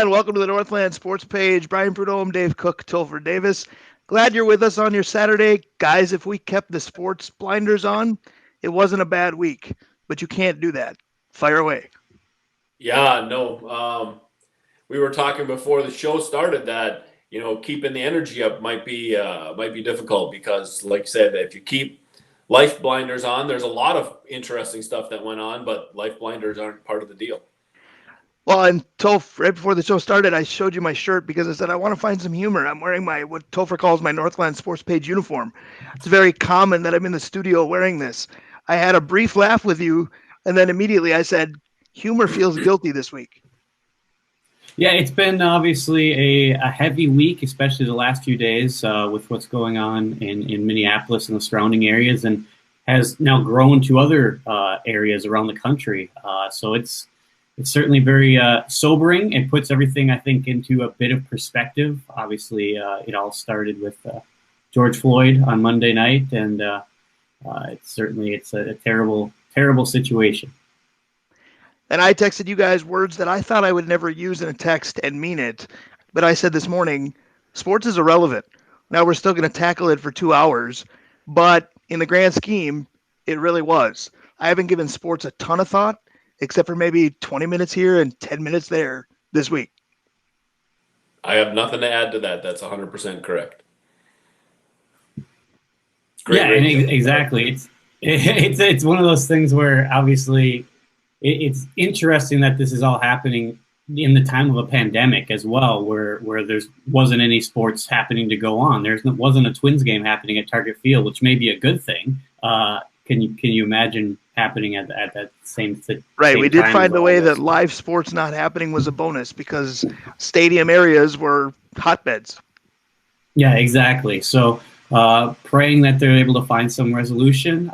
And welcome to the Northland Sports Page. Brian Prudhomme, Dave Cook, Topher Davis. Glad you're with us on your Saturday. Guys, if we kept the sports blinders on, it wasn't a bad week, but you can't do that. Fire away. Yeah, no. We were talking before the show started that keeping the energy up might be difficult because, like you said, if you keep life blinders on, there's a lot of interesting stuff that went on, but life blinders aren't part of the deal. Well, and Toph, right before the show started, I showed you my shirt because I said I want to find some humor. I'm wearing my what Topher calls my Northland Sports Page uniform. It's very common that I'm in the studio wearing this. I had a brief laugh with you, and then immediately I said, humor feels guilty this week. Yeah, it's been obviously a heavy week, especially the last few days with what's going on in Minneapolis and the surrounding areas, and has now grown to other areas around the country. So it's certainly very sobering. It puts everything, I think, into a bit of perspective. Obviously, it all started with George Floyd on Monday night, and it's a terrible, terrible situation. And I texted you guys words that I thought I would never use in a text and mean it. But I said this morning, sports is irrelevant. Now we're still going to tackle it for 2 hours. But in the grand scheme, it really was. I haven't given sports a ton of thought, except for maybe 20 minutes here and 10 minutes there this week. I have nothing to add to that. That's 100% correct. Exactly. It's one of those things where obviously it's interesting that this is all happening in the time of a pandemic as well, where there wasn't any sports happening to go on. There wasn't a Twins game happening at Target Field, which may be a good thing. Can you imagine happening at that same right? Same we did find a way that live sports not happening was a bonus because stadium areas were hotbeds. Yeah, exactly. So praying that they're able to find some resolution.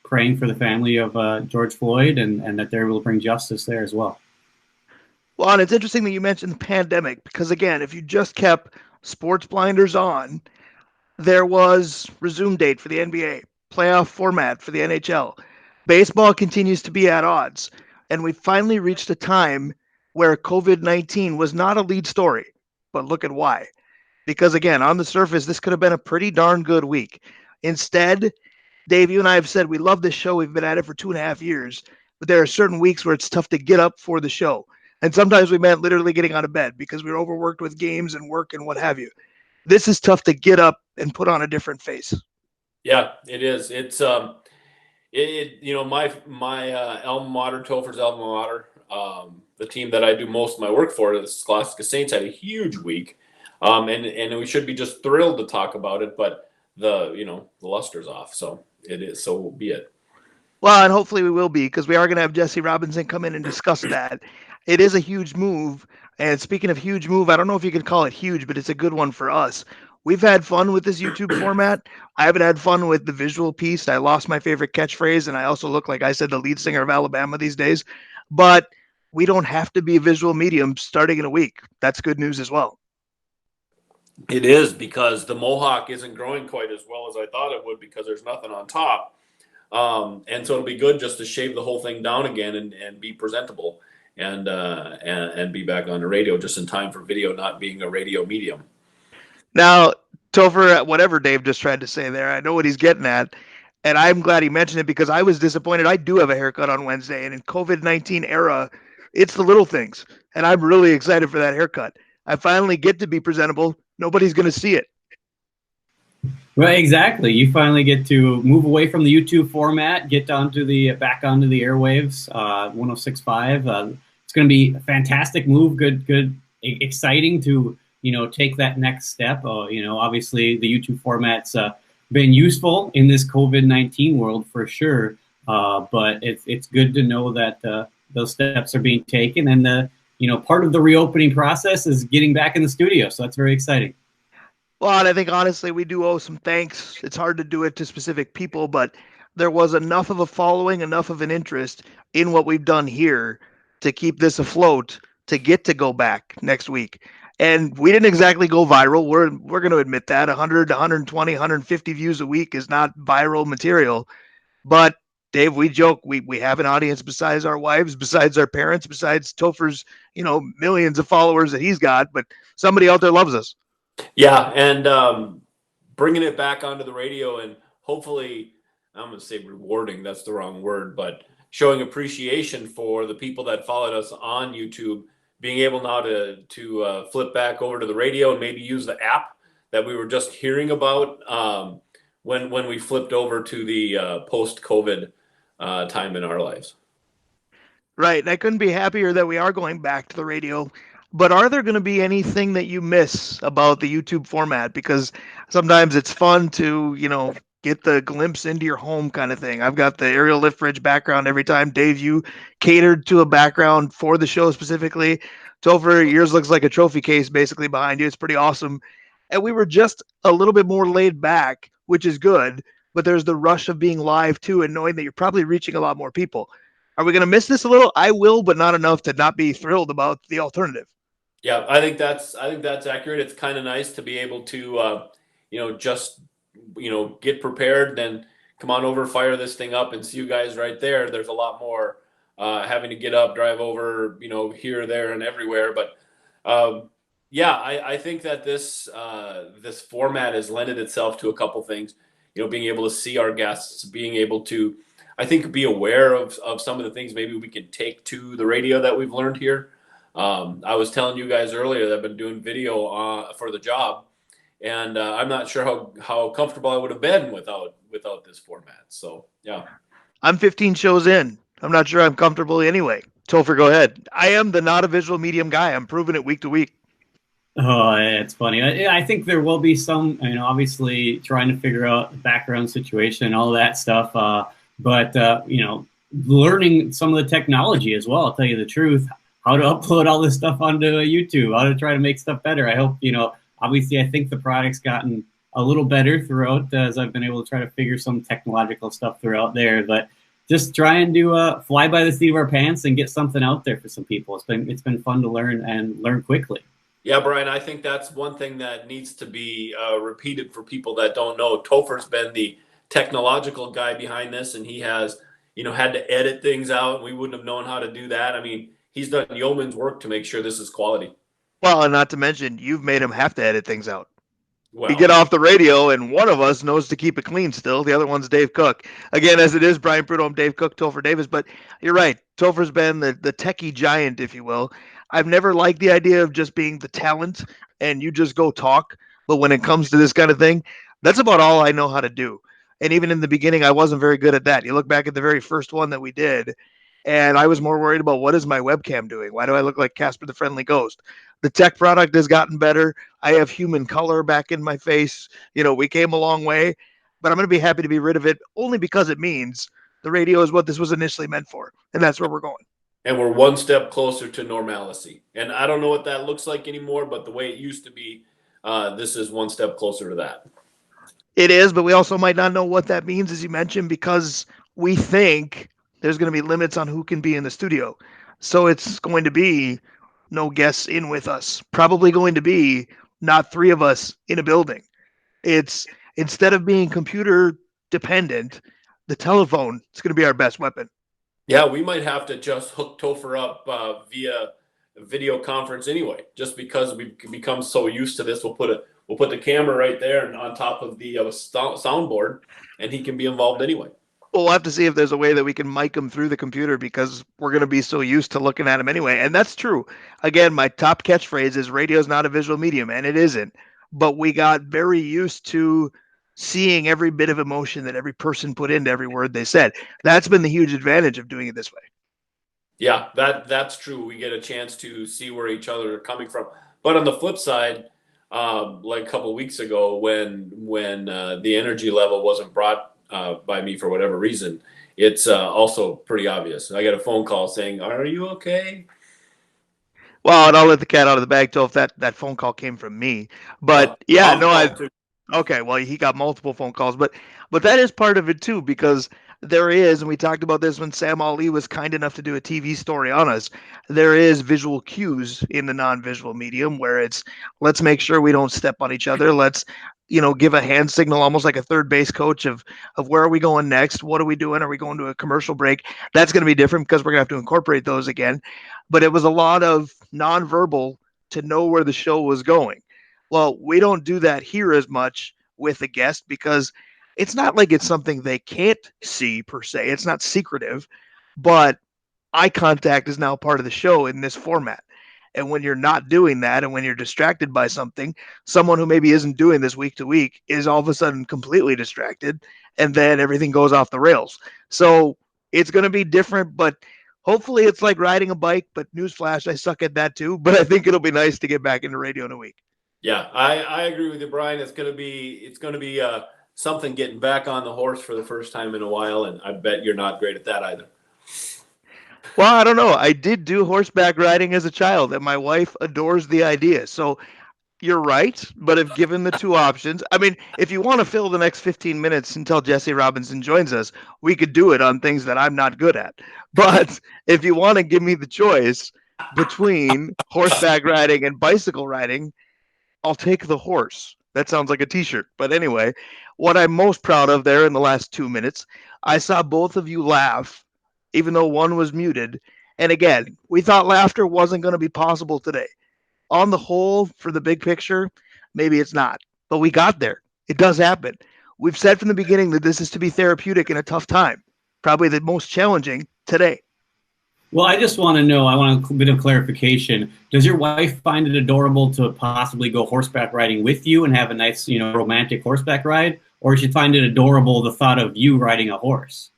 Praying for the family of George Floyd and that they're able to bring justice there as well. Well, and it's interesting that you mentioned the pandemic because, again, if you just kept sports blinders on, there was resume date for the NBA, playoff format for the NHL. Baseball continues to be at odds, and we finally reached a time where COVID-19 was not a lead story, but look at why. Because, again, on the surface, this could have been a pretty darn good week. Instead, Dave, you and I have said we love this show. We've been at it for 2.5 years, but there are certain weeks where it's tough to get up for the show. And sometimes we meant literally getting out of bed because we were overworked with games and work and what have you. This is tough to get up and put on a different face. Yeah, it is. It's my alma mater, Topher's alma mater, the team that I do most of my work for, the Scholastica Saints, had a huge week, and we should be just thrilled to talk about it, but the luster's off, so it is. So be it. Well, and hopefully we will be because we are going to have Jesse Robinson come in and discuss that. It is a huge move. And speaking of huge move, I don't know if you can call it huge, but it's a good one for us. We've had fun with this YouTube format. I haven't had fun with the visual piece. I lost my favorite catchphrase, and I also look like I said the lead singer of Alabama these days. But we don't have to be a visual medium starting in a week. That's good news as well. It is because the mohawk isn't growing quite as well as I thought it would because there's nothing on top. And so it'll be good just to shave the whole thing down again and be presentable and be back on the radio just in time for video not being a radio medium. Now, Topher, whatever Dave just tried to say there, I know what he's getting at. And I'm glad he mentioned it because I was disappointed. I do have a haircut on Wednesday. And in COVID-19 era, it's the little things. And I'm really excited for that haircut. I finally get to be presentable. Nobody's going to see it. Well, exactly. You finally get to move away from the YouTube format, get back onto the airwaves, 106.5. It's going to be a fantastic move. Good, exciting to take that next step. Obviously the YouTube format's been useful in this COVID-19 world for sure. But it's good to know that those steps are being taken, and part of the reopening process is getting back in the studio. So that's very exciting. Well, and I think honestly, we do owe some thanks. It's hard to do it to specific people, but there was enough of a following, enough of an interest in what we've done here to keep this afloat to get to go back next week. And we didn't exactly go viral. We're going to admit that 100, 120, 150 views a week is not viral material, but Dave, we joke we have an audience besides our wives, besides our parents, besides Topher's, millions of followers that he's got, but somebody out there loves us. Yeah, and bringing it back onto the radio and hopefully, I'm going to say rewarding, that's the wrong word, but showing appreciation for the people that followed us on YouTube, being able now to flip back over to the radio and maybe use the app that we were just hearing about when we flipped over to the post-COVID time in our lives. Right. And I couldn't be happier that we are going back to the radio. But are there going to be anything that you miss about the YouTube format? Because sometimes it's fun to, get the glimpse into your home kind of thing. I've got the aerial lift bridge background every time. Dave, you catered to a background for the show specifically. Topher, yours looks like a trophy case basically behind you. It's pretty awesome. And we were just a little bit more laid back, which is good. But there's the rush of being live too and knowing that you're probably reaching a lot more people. Are we going to miss this a little? I will, but not enough to not be thrilled about the alternative. Yeah, I think that's accurate. It's kind of nice to be able to, just get prepared, then come on over, fire this thing up, and see you guys right there. There's a lot more having to get up, drive over, here, there, and everywhere. But yeah, I think that this format has lended itself to a couple things. Being able to see our guests, being able to, I think, be aware of some of the things maybe we can take to the radio that we've learned here. I was telling you guys earlier that I've been doing video for the job, and I'm not sure how comfortable I would have been without this format. So yeah, I'm 15 shows in. I'm not sure I'm comfortable anyway. Topher, go ahead. I am the not a visual medium guy. I'm proving it week to week. Oh, it's funny. I think there will be some, obviously trying to figure out the background situation and all that stuff. But learning some of the technology as well. I'll tell you the truth, how to upload all this stuff onto YouTube, how to try to make stuff better. I hope, obviously I think the product's gotten a little better throughout as I've been able to try to figure some technological stuff throughout there, but just trying to fly by the seat of our pants and get something out there for some people. It's been fun to learn and learn quickly. Yeah, Brian, I think that's one thing that needs to be repeated for people that don't know. Topher's been the technological guy behind this, and he has, had to edit things out. We wouldn't have known how to do that. I mean, he's done yeoman's work to make sure this is quality. Well, and not to mention, you've made him have to edit things out. Well, we get off the radio, and one of us knows to keep it clean still. The other one's Dave Cook. Again, as it is, Brian Prudhomme, Dave Cook, Topher Davis. But you're right. Topher's been the techie giant, if you will. I've never liked the idea of just being the talent and you just go talk. But when it comes to this kind of thing, that's about all I know how to do. And even in the beginning, I wasn't very good at that. You look back at the very first one that we did, and I was more worried about what is my webcam doing? Why do I look like Casper the Friendly Ghost? The tech product has gotten better. I have human color back in my face. We came a long way, but I'm going to be happy to be rid of it only because it means the radio is what this was initially meant for, and that's where we're going. And we're one step closer to normalcy. And I don't know what that looks like anymore, but the way it used to be, this is one step closer to that. It is, but we also might not know what that means, as you mentioned, because we think there's going to be limits on who can be in the studio. So it's going to be no guests in with us. Probably going to be not three of us in a building. It's instead of being computer dependent, the telephone is going to be our best weapon. Yeah, we might have to just hook Topher up via video conference anyway, just because we've become so used to this. We'll put the camera right there and on top of the soundboard, and he can be involved anyway. We'll have to see if there's a way that we can mic him through the computer because we're going to be so used to looking at him anyway. And that's true. Again, my top catchphrase is radio's not a visual medium, and it isn't. But we got very used to seeing every bit of emotion that every person put into every word they said. That's been the huge advantage of doing it this way. Yeah, that's true. We get a chance to see where each other are coming from. But on the flip side, like a couple of weeks ago when the energy level wasn't brought by me for whatever reason, it's also pretty obvious. I got a phone call saying, "Are you okay?" Well, and I'll let the cat out of the bag till if that phone call came from me. But yeah, no, okay. Well, he got multiple phone calls, but that is part of it too, because there is, and we talked about this when Sam Ali was kind enough to do a TV story on us. There is visual cues in the non-visual medium where it's let's make sure we don't step on each other. Let's give a hand signal, almost like a third base coach of where are we going next? What are we doing? Are we going to a commercial break? That's going to be different because we're going to have to incorporate those again. But it was a lot of nonverbal to know where the show was going. Well, we don't do that here as much with a guest because it's not like it's something they can't see per se. It's not secretive, but eye contact is now part of the show in this format. And when you're not doing that and when you're distracted by something, someone who maybe isn't doing this week to week is all of a sudden completely distracted and then everything goes off the rails. So it's going to be different, but hopefully it's like riding a bike. But newsflash, I suck at that too. But I think it'll be nice to get back into radio in a week. Yeah, I agree with you, Brian. It's going to be something getting back on the horse for the first time in a while, and I bet you're not great at that either. Well, I don't know. I did do horseback riding as a child, and my wife adores the idea. So you're right, but if given the two options, I mean, if you want to fill the next 15 minutes until Jesse Robinson joins us, we could do it on things that I'm not good at. But if you want to give me the choice between horseback riding and bicycle riding, I'll take the horse. That sounds like a t-shirt. But anyway, what I'm most proud of there in the last 2 minutes, I saw both of you laugh, even though one was muted. And again, we thought laughter wasn't going to be possible today. On the whole, for the big picture, maybe it's not. But we got there. It does happen. We've said from the beginning that this is to be therapeutic in a tough time. Probably the most challenging today. Well, I just want to know, I want a bit of clarification. Does your wife find it adorable to possibly go horseback riding with you and have a nice, romantic horseback ride? Or does she find it adorable, the thought of you riding a horse?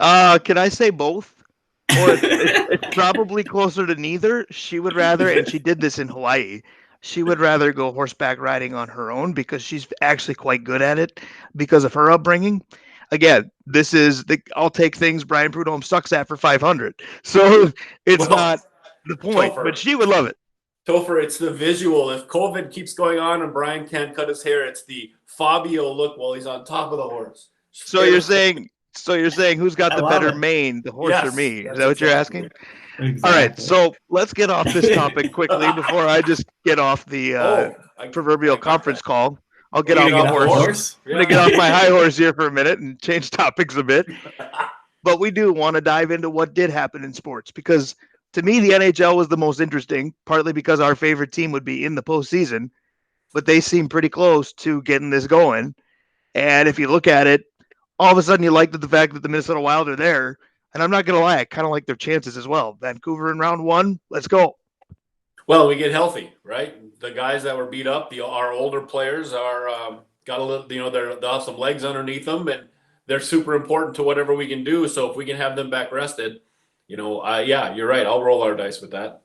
Can I say both? Or it's probably closer to neither. She would rather, and she did this in Hawaii, she would rather go horseback riding on her own because she's actually quite good at it because of her upbringing. Again, this is I'll take things Brian Prudhomme sucks at for 500. So it's not the point, Topher, but she would love it. Topher, it's the visual. If COVID keeps going on and Brian can't cut his hair, it's the Fabio look while he's on top of the horse. So you're saying who's got the better mane, the horse or me? Is that what you're asking? Exactly. All right, so let's get off this topic quickly before I just get off the proverbial conference call. I'll get off the horse. I'm going to get off my high horse here for a minute and change topics a bit. But we do want to dive into what did happen in sports because to me, the NHL was the most interesting, partly because our favorite team would be in the postseason, but they seem pretty close to getting this going. And if you look at it, all of a sudden you like the fact that the Minnesota Wild are there. And I'm not going to lie, I kind of like their chances as well. Vancouver in round one, let's go. Well, we get healthy, right? The guys that were beat up, our older players are got a little, they'll have some legs underneath them, and they're super important to whatever we can do. So if we can have them back rested, yeah, you're right. I'll roll our dice with that.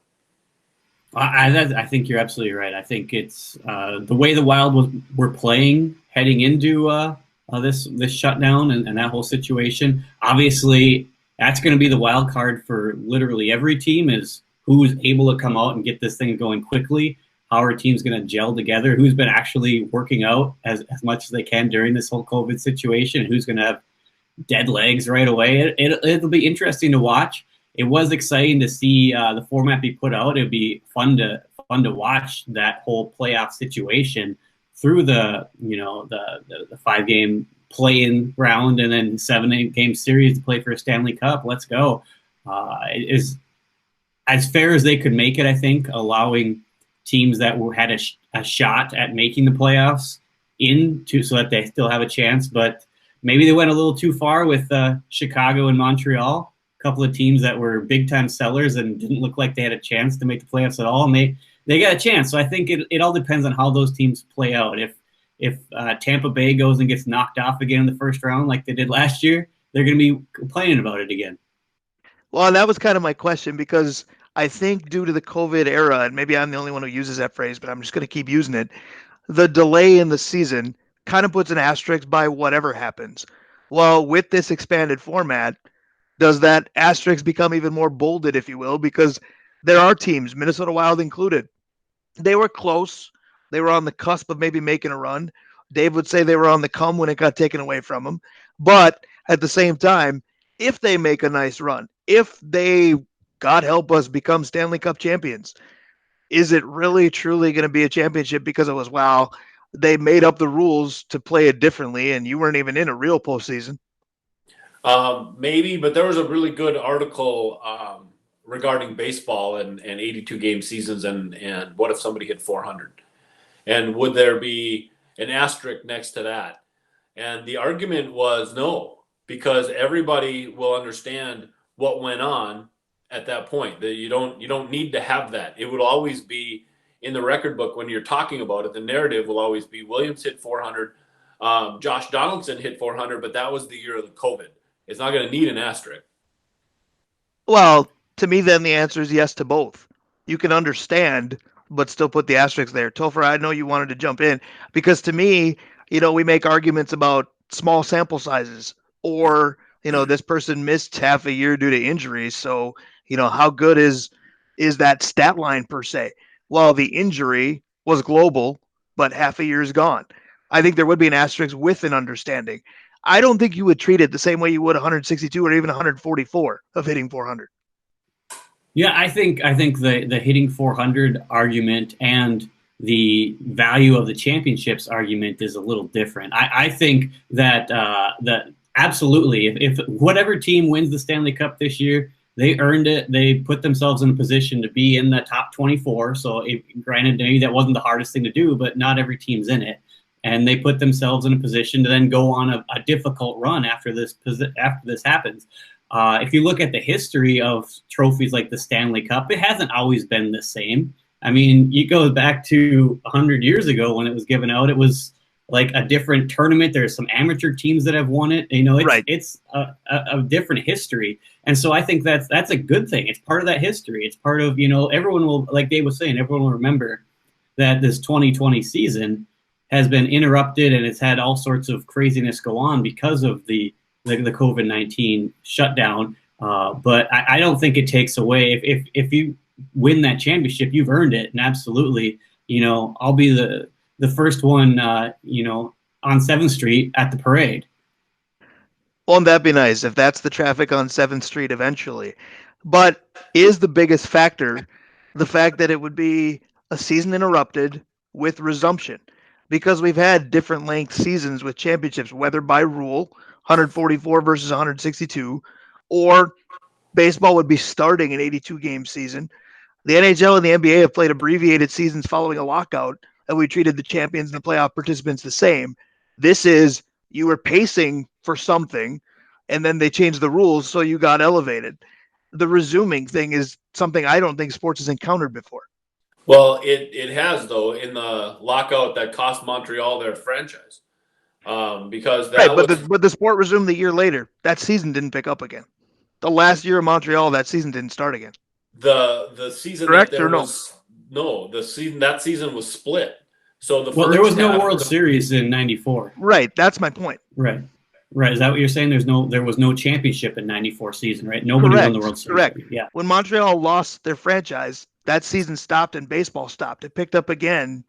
I think you're absolutely right. I think it's the way the Wild were playing heading into this shutdown and that whole situation. Obviously, that's going to be the wild card for literally every team is who's able to come out and get this thing going quickly, how our team's going to gel together, who's been actually working out as much as they can during this whole COVID situation, who's going to have dead legs right away. It'll be interesting to watch. It was exciting to see the format be put out. It'd be fun to watch that whole playoff situation through the 5-game play-in round and then 7-game series to play for a Stanley Cup. Let's go. It is as fair as they could make it, I think, allowing teams that had a shot at making the playoffs so that they still have a chance. But maybe they went a little too far with Chicago and Montreal, a couple of teams that were big-time sellers and didn't look like they had a chance to make the playoffs at all, and they got a chance. So I think it all depends on how those teams play out. If Tampa Bay goes and gets knocked off again in the first round like they did last year, they're going to be complaining about it again. Well, and that was kind of my question because I think due to the COVID era, and maybe I'm the only one who uses that phrase, but I'm just going to keep using it, the delay in the season kind of puts an asterisk by whatever happens. Well, with this expanded format, does that asterisk become even more bolded, if you will, because there are teams, Minnesota Wild included, they were close. They were on the cusp of maybe making a run. Dave would say they were on the come when it got taken away from them. But at the same time, if they make a nice run, if they, God help us, become Stanley Cup champions, is it really truly going to be a championship because it was, they made up the rules to play it differently, and you weren't even in a real postseason. Maybe, but there was a really good article regarding baseball and 82 game seasons and what if somebody hit 400? And would there be an asterisk next to that? And the argument was no, because everybody will understand what went on at that point. That you don't need to have that. It will always be in the record book when you're talking about it. The narrative will always be Williams hit 400, Josh Donaldson hit 400, but that was the year of the COVID. It's not going to need an asterisk. Well, to me, then the answer is yes to both. You can understand, but still put the asterisk there. Topher, I know you wanted to jump in because to me, we make arguments about small sample sizes or, this person missed half a year due to injuries. So, how good is that stat line per se? Well, the injury was global, but half a year is gone. I think there would be an asterisk with an understanding. I don't think you would treat it the same way you would 162 or even 144 of hitting 400. Yeah, I think the hitting 400 argument and the value of the championships argument is a little different. I think that absolutely, if whatever team wins the Stanley Cup this year, they earned it. They put themselves in a position to be in the top 24. So, granted, maybe that wasn't the hardest thing to do, but not every team's in it. And they put themselves in a position to then go on a difficult run after this happens. If you look at the history of trophies like the Stanley Cup, it hasn't always been the same. I mean, you go back to 100 years ago when it was given out, it was like a different tournament. There's some amateur teams that have won it. It's a different history. And so I think that's a good thing. It's part of that history. It's part of, everyone will, like Dave was saying, everyone will remember that this 2020 season has been interrupted and it's had all sorts of craziness go on because of the COVID-19 shutdown. But I don't think it takes away if you win that championship, you've earned it. And absolutely, I'll be the first one, on 7th Street at the parade. Won't that be nice if that's the traffic on 7th Street eventually? But is the biggest factor the fact that it would be a season interrupted with resumption? Because we've had different length seasons with championships, whether by rule, 144 versus 162, or baseball would be starting an 82-game season. The NHL and the NBA have played abbreviated seasons following a lockout, and we treated the champions and the playoff participants the same. This is you were pacing for something, and then they changed the rules, so you got elevated. The resuming thing is something I don't think sports has encountered before. Well, it has, though, in the lockout that cost Montreal their franchise. Because that but the sport resumed the year later. That season didn't pick up again. The last year of Montreal, that season didn't start again. The season correct that there or no? was no that season was split. So there was no World Series in '94. Right, that's my point. Right. Is that what you're saying? There was no championship in '94 season, right? Nobody won the World Series. Correct. Yeah. When Montreal lost their franchise, that season stopped and baseball stopped. It picked up again.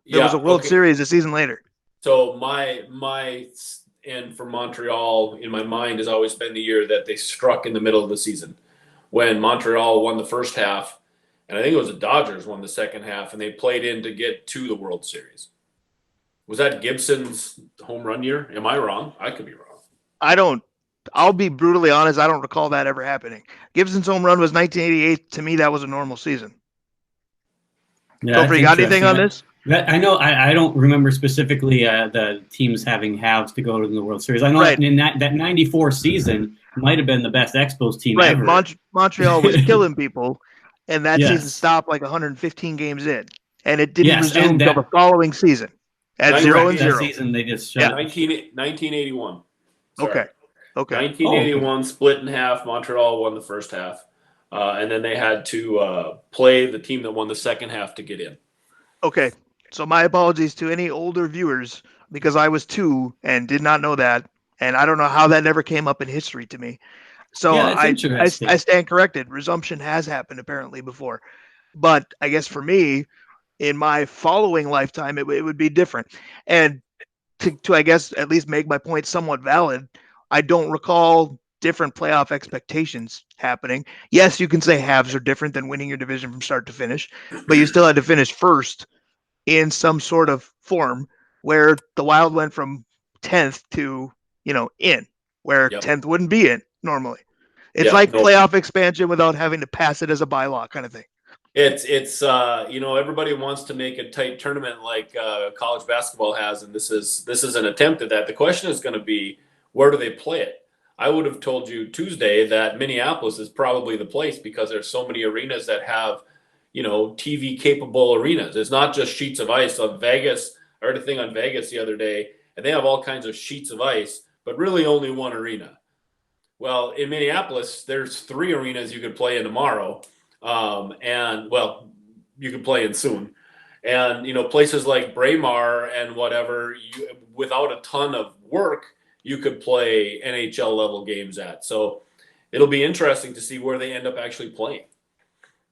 There was a World Series a season later. So my and for Montreal in my mind has always been the year that they struck in the middle of the season when Montreal won the first half, and I think it was the Dodgers won the second half, and they played in to get to the World Series. Was that Gibson's home run year? Am I wrong? I could be wrong. I'll be brutally honest. I don't recall that ever happening. Gibson's home run was 1988. To me, that was a normal season. Yeah, Topher, you got anything on this? I know. I don't remember specifically the teams having halves to go to the World Series. I know in that '94 season might have been the best Expos team ever. Montreal was killing people, and that season stopped like 115 games in, and it didn't resume until the following season at 0-0. That season they just shut. 1981. Sorry. Okay. 1981 split in half. Montreal won the first half, and then they had to play the team that won the second half to get in. Okay. So my apologies to any older viewers because I was 2 and did not know that, and I don't know how that never came up in history to me. So I stand corrected. Resumption has happened apparently before, but I guess for me, in my following lifetime, it would be different. And to I guess at least make my point somewhat valid, I don't recall different playoff expectations happening. Yes, you can say halves are different than winning your division from start to finish, but you still had to finish first in some sort of form. where the Wild went from 10th to, in, where Yep. 10th wouldn't be in normally. It's Yeah, like no, playoff expansion without having to pass it as a bylaw kind of thing. it's everybody wants to make a tight tournament like college basketball has, and this is an attempt at that. The question is going to be, where do they play it? I would have told you Tuesday that Minneapolis is probably the place because there's so many arenas that have, TV capable arenas. It's not just sheets of ice. On Vegas, I heard a thing on Vegas the other day, and they have all kinds of sheets of ice, but really only one arena. Well, in Minneapolis, there's 3 arenas you could play in tomorrow, and well, you could play in soon. And places like Braemar and whatever, without a ton of work, you could play NHL level games at. So it'll be interesting to see where they end up actually playing.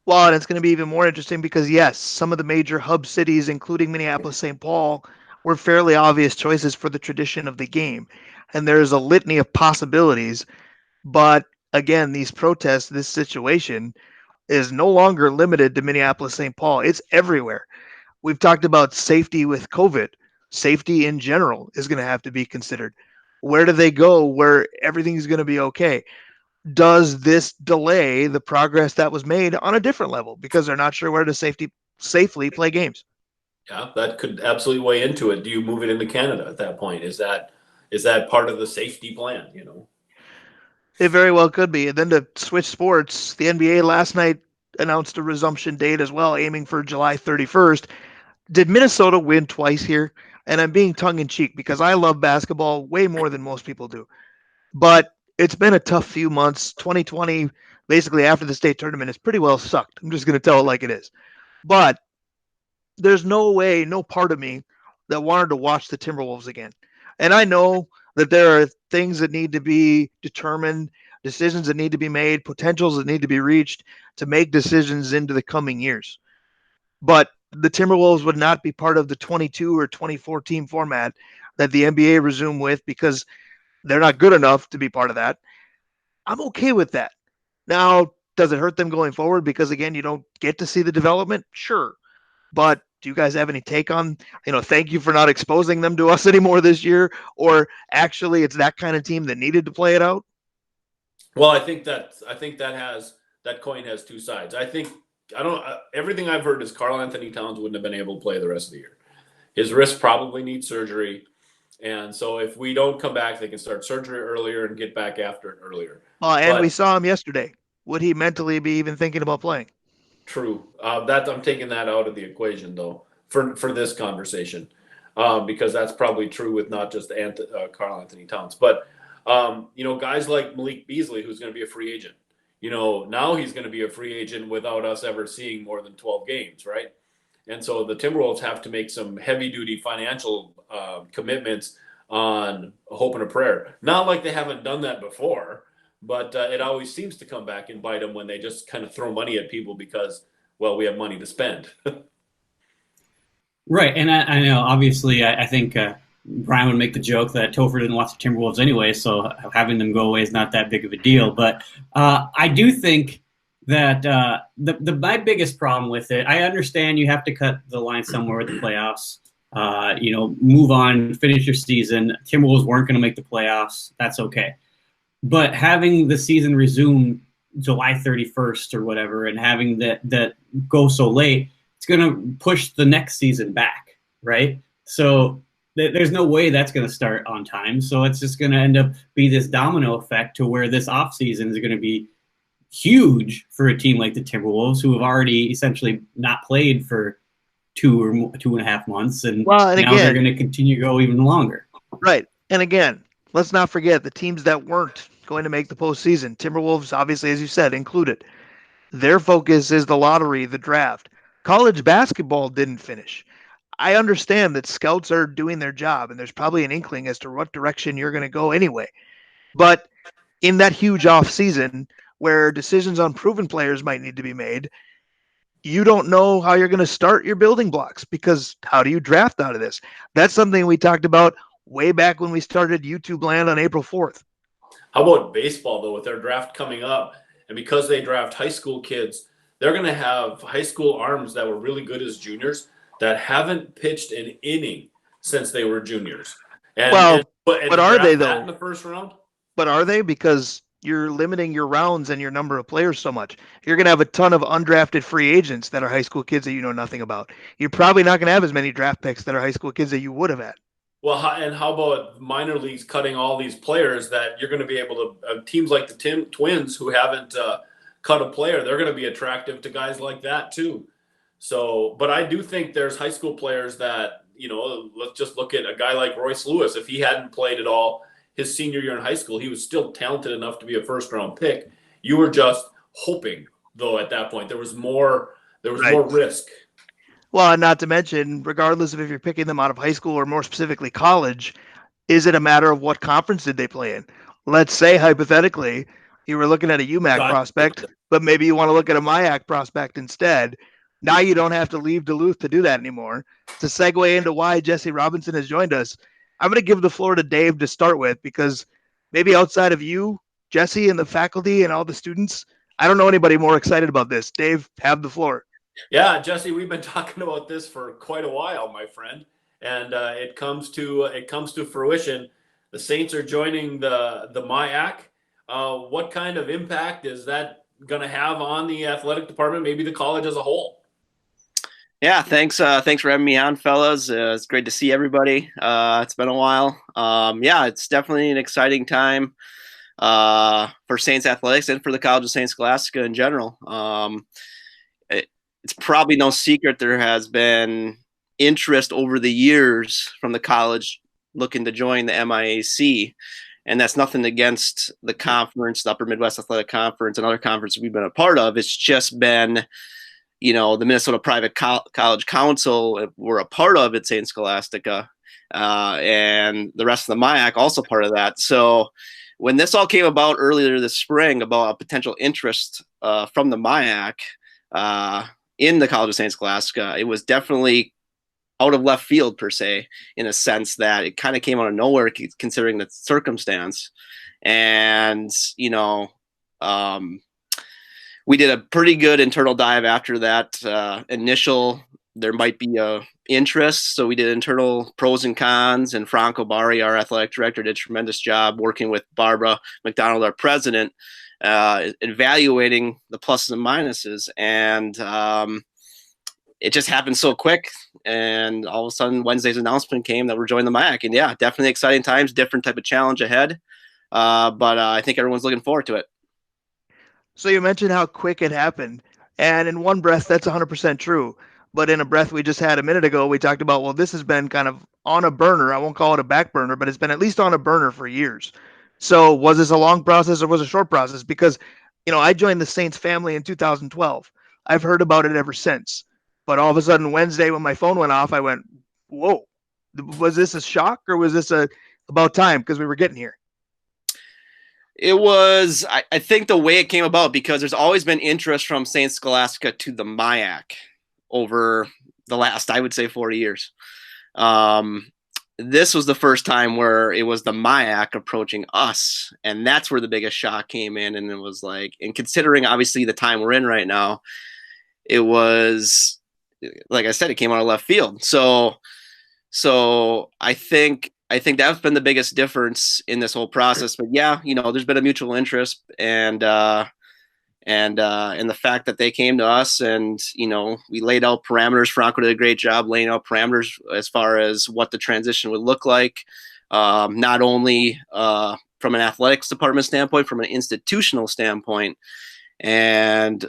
Well, and it's going to be even more interesting because, yes, some of the major hub cities, including Minneapolis, St. Paul, were fairly obvious choices for the tradition of the game. And there's a litany of possibilities. But again, these protests, this situation is no longer limited to Minneapolis, St. Paul. It's everywhere. We've talked about safety with COVID. Safety in general is going to have to be considered. Where do they go where everything's going to be okay? Does this delay the progress that was made on a different level because they're not sure where to safely play games? Yeah, that could absolutely weigh into it. Do you move it into Canada at that point? Is that part of the safety plan? It very well could be. And then to switch sports, the NBA last night announced a resumption date as well, aiming for July 31st. Did Minnesota win twice here? And I'm being tongue in cheek because I love basketball way more than most people do. But it's been a tough few months. 2020, basically after the state tournament, is pretty well sucked. I'm just going to tell it like it is. But there's no way, no part of me that wanted to watch the Timberwolves again. And I know that there are things that need to be determined, decisions that need to be made, potentials that need to be reached to make decisions into the coming years. But the Timberwolves would not be part of the 22 or 24 team format that the NBA resumed with because they're not good enough to be part of that. I'm okay with that. Now, does it hurt them going forward because again, you don't get to see the development? Sure. But do you guys have any take on, thank you for not exposing them to us anymore this year, or actually it's that kind of team that needed to play it out? Well, I think that coin has 2 sides. I don't everything I've heard is Karl Anthony Towns wouldn't have been able to play the rest of the year. His wrist probably needs surgery. And so if we don't come back, they can start surgery earlier and get back after it earlier. And we But saw him yesterday. Would he mentally be even thinking about playing? true. That I'm taking that out of the equation though for this conversation, because that's probably true with not just Karl Anthony Towns, but guys like Malik Beasley, who's going to be a free agent. Now he's going to be a free agent without us ever seeing more than 12 games, right? And so the Timberwolves have to make some heavy-duty financial commitments on a hope and a prayer. Not like they haven't done that before, but it always seems to come back and bite them when they just kind of throw money at people because, well, we have money to spend. Right, and I know obviously I think Brian would make the joke that Topher didn't watch the Timberwolves anyway, so having them go away is not that big of a deal. But I do think that my biggest problem with it, I understand you have to cut the line somewhere with the playoffs. Move on, finish your season. Timberwolves weren't going to make the playoffs. That's okay. But having the season resume July 31st or whatever, and having that go so late, it's going to push the next season back, right? So there's no way that's going to start on time. So it's just going to end up be this domino effect to where this offseason is going to be huge for a team like the Timberwolves, who have already essentially not played for 2.5 months, and now again, they're going to continue to go even longer. Right. And again, let's not forget the teams that weren't going to make the postseason. Timberwolves, obviously, as you said, included. Their focus is the lottery, the draft. College basketball didn't finish. I understand that scouts are doing their job, and there's probably an inkling as to what direction you're going to go anyway. But in that huge off season where decisions on proven players might need to be made, you don't know how you're going to start your building blocks because how do you draft out of this? That's something we talked about way back when we started YouTube Land on April 4th. How about baseball, though, with their draft coming up? And because they draft high school kids, they're going to have high school arms that were really good as juniors that haven't pitched an inning since they were juniors. And, Well, and but to are they draft that in though? the first round? But are they? Because you're limiting your rounds and your number of players so much. You're going to have a ton of undrafted free agents that are high school kids that you know nothing about. You're probably not going to have as many draft picks that are high school kids that you would have had. Well, and how about minor leagues cutting all these players that you're going to be able to teams like the Twins who haven't cut a player, they're going to be attractive to guys like that too. So, but I do think there's high school players that, let's just look at a guy like Royce Lewis. If he hadn't played at all his senior year in high school, he was still talented enough to be a first round pick. You were just hoping, though, at that point there was more more risk. Well, and not to mention, regardless of if you're picking them out of high school or more specifically college, is it a matter of what conference did they play in? Let's say hypothetically you were looking at a UMAC prospect, but maybe you want to look at a MIAC prospect instead. Now you don't have to leave Duluth to do that anymore. To segue into why Jesse Robinson has joined us, I'm going to give the floor to Dave to start with, because maybe outside of you, Jesse, and the faculty and all the students, I don't know anybody more excited about this. Dave, have the floor. Yeah, Jesse, we've been talking about this for quite a while, my friend, and it comes to fruition. The Saints are joining the MIAC. What kind of impact is that going to have on the athletic department, maybe the college as a whole? Yeah, thanks for having me on, fellas. It's great to see everybody. It's been a while. Yeah, it's definitely an exciting time for Saints athletics and for the College of St. Scholastica in general. It's probably no secret there has been interest over the years from the college looking to join the MIAC, and that's nothing against the conference, the Upper Midwest Athletic Conference, and other conferences we've been a part of. It's just been, the Minnesota Private College Council were a part of it, St. Scholastica, and the rest of the MIAC also part of that. So when this all came about earlier this spring about a potential interest from the MIAC in the College of St. Scholastica, it was definitely out of left field, per se, in a sense that it kind of came out of nowhere considering the circumstance. And, we did a pretty good internal dive after that initial, there might be a interest. So we did internal pros and cons, and Franco Bari, our athletic director, did a tremendous job working with Barbara McDonald, our president, evaluating the pluses and minuses. And it just happened so quick. And all of a sudden, Wednesday's announcement came that we're joining the MIAC. And yeah, definitely exciting times, different type of challenge ahead. But I think everyone's looking forward to it. So you mentioned how quick it happened. And in one breath, that's 100% true. But in a breath we just had a minute ago, we talked about, well, this has been kind of on a burner. I won't call it a back burner, but it's been at least on a burner for years. So was this a long process or was it a short process? Because, I joined the Saints family in 2012. I've heard about it ever since. But all of a sudden, Wednesday, when my phone went off, I went, whoa, was this a shock or was this about time because we were getting here? It was, I think, the way it came about, because there's always been interest from St. Scholastica to the MIAC over the last, I would say, 40 years. This was the first time where it was the MIAC approaching us, and that's where the biggest shock came in. And it was like, and considering obviously the time we're in right now, it was, like I said, it came out of left field. So I think that's been the biggest difference in this whole process. But yeah, there's been a mutual interest, and the fact that they came to us, and we laid out parameters. Franco did a great job laying out parameters as far as what the transition would look like, not only from an athletics department standpoint, from an institutional standpoint. And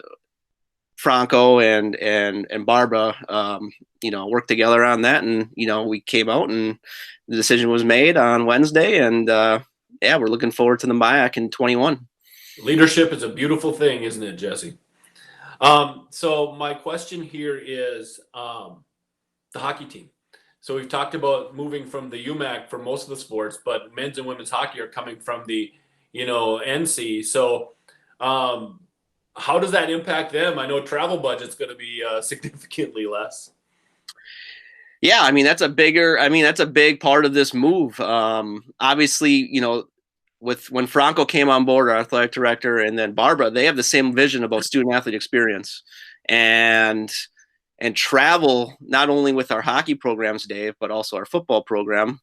Franco and Barbara, worked together on that, and we came out, and the decision was made on Wednesday, and yeah, we're looking forward to the MIAC in 21. Leadership is a beautiful thing, isn't it, Jesse? So my question here is the hockey team. So we've talked about moving from the UMAC for most of the sports, but men's and women's hockey are coming from the NC. So how does that impact them? I know travel budget's going to be significantly less. Yeah, that's a big part of this move. Obviously, when Franco came on board, our athletic director, and then Barbara, they have the same vision about student athlete experience. And and travel, not only with our hockey programs, Dave, but also our football program,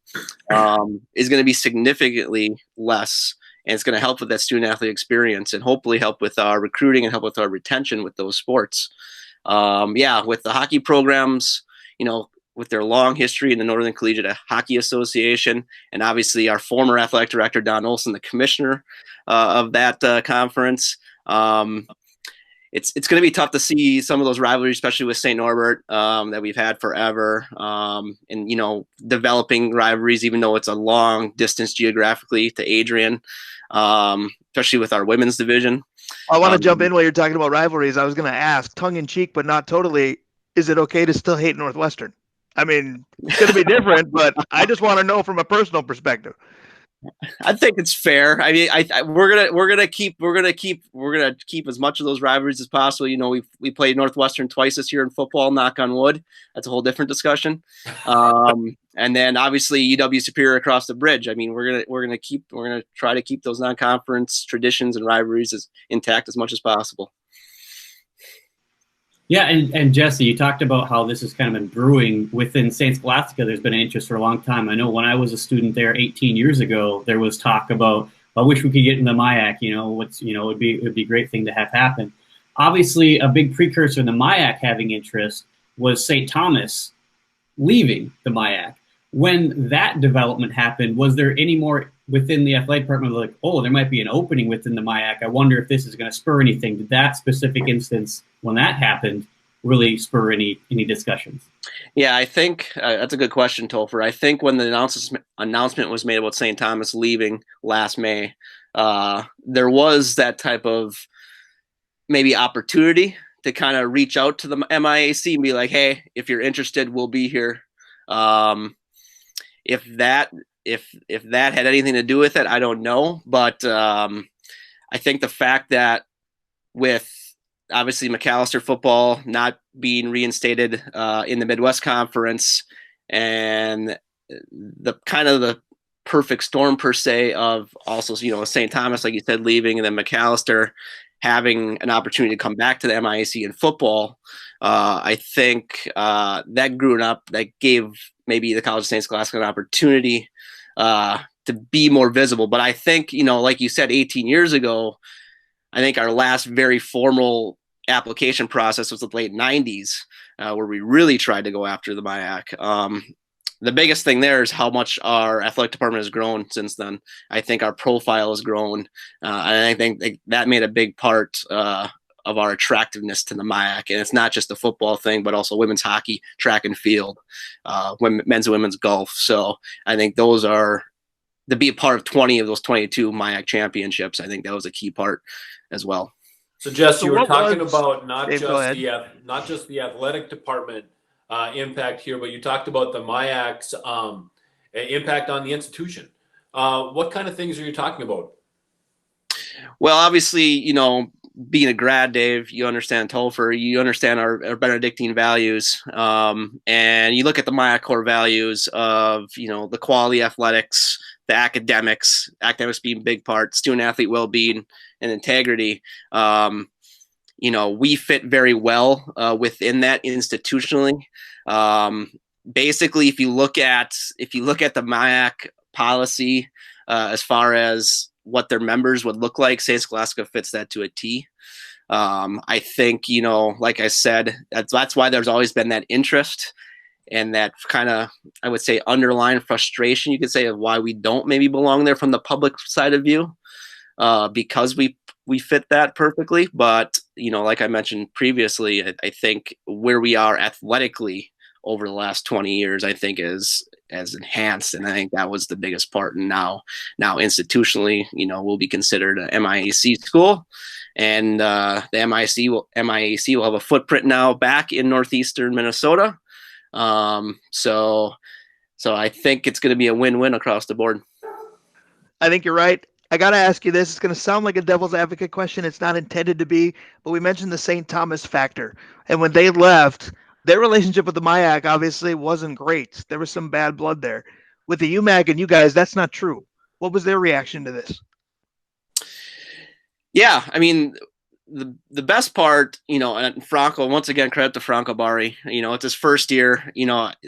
is going to be significantly less. And it's going to help with that student athlete experience and hopefully help with our recruiting and help with our retention with those sports. With the hockey programs, with their long history in the Northern Collegiate Hockey Association, and obviously our former athletic director, Don Olson, the commissioner of that conference. It's going to be tough to see some of those rivalries, especially with St. Norbert, that we've had forever, and developing rivalries, even though it's a long distance geographically to Adrian, especially with our women's division. I want to jump in while you're talking about rivalries. I was going to ask, tongue in cheek, but not totally, is it okay to still hate Northwestern? I mean, it's going to be different, but I just want to know from a personal perspective. I think it's fair. I mean, we're gonna keep as much of those rivalries as possible. We played Northwestern twice this year in football. Knock on wood. That's a whole different discussion. And then obviously UW Superior across the bridge. I mean, we're gonna try to keep those non-conference traditions and rivalries as intact as much as possible. Yeah, and Jesse, you talked about how this has kind of been brewing within St. Scholastica. There's been an interest for a long time. I know when I was a student there 18 years ago, there was talk about, I wish we could get in the MIAC. It would be a great thing to have happen. Obviously, a big precursor in the MIAC having interest was St. Thomas leaving the MIAC. When that development happened, was there any more within the athletic department like, oh, there might be an opening within the MIAC? I wonder if this is going to spur anything. Did that specific instance, when that happened, really spur any discussions? Yeah, I think that's a good question, Topher. I think when the announcement was made about St. Thomas leaving last May, there was that type of maybe opportunity to kind of reach out to the MIAC and be like, hey, if you're interested, we'll be here. If that had anything to do with it, I don't know. But I think the fact that with obviously McAllister football not being reinstated in the Midwest Conference, and the kind of the perfect storm per se of also, St. Thomas, like you said, leaving, and then McAllister having an opportunity to come back to the MIAC in football, I think that grew up, that gave maybe the College of St. Scholastica an opportunity to be more visible. But I think, like you said, 18 years ago, I think our last very formal application process was the late 90s, where we really tried to go after the MIAC. The biggest thing there is how much our athletic department has grown since then. I think our profile has grown, and I think that made a big part of our attractiveness to the MIAC. And it's not just a football thing, but also women's hockey, track and field, men's and women's golf. So I think those are, to be a part of 20 of those 22 MIAC championships, I think that was a key part as well. So Jess, you were talking about not just the athletic department impact here, but you talked about the MIAC's impact on the institution. What kind of things are you talking about? Well, obviously, being a grad, Dave, you understand Topher, you understand our Benedictine values, and you look at the MIAC core values of, the quality athletics, the academics being a big part, student athlete well-being and integrity. We fit very well within that institutionally. Basically, if you look at the MIAC policy as far as what their members would look like, St. Scholastica fits that to a T. I think, like I said, that's why there's always been that interest and that kind of, I would say, underlying frustration, you could say, of why we don't maybe belong there from the public side of view, because we fit that perfectly. But, like I mentioned previously, I think where we are athletically over the last 20 years, I think is enhanced. And I think that was the biggest part. And now institutionally, we'll be considered an MIAC school. And the MIAC will have a footprint now back in northeastern Minnesota. So I think it's going to be a win-win across the board. I think you're right. I got to ask you this. It's going to sound like a devil's advocate question. It's not intended to be, but we mentioned the St. Thomas factor. And when they left, their relationship with the MIAC obviously wasn't great. There was some bad blood there. With the UMAC and you guys, that's not true. What was their reaction to this? Yeah, I mean, the best part, and Franco, once again, credit to Franco Bari. It's his first year.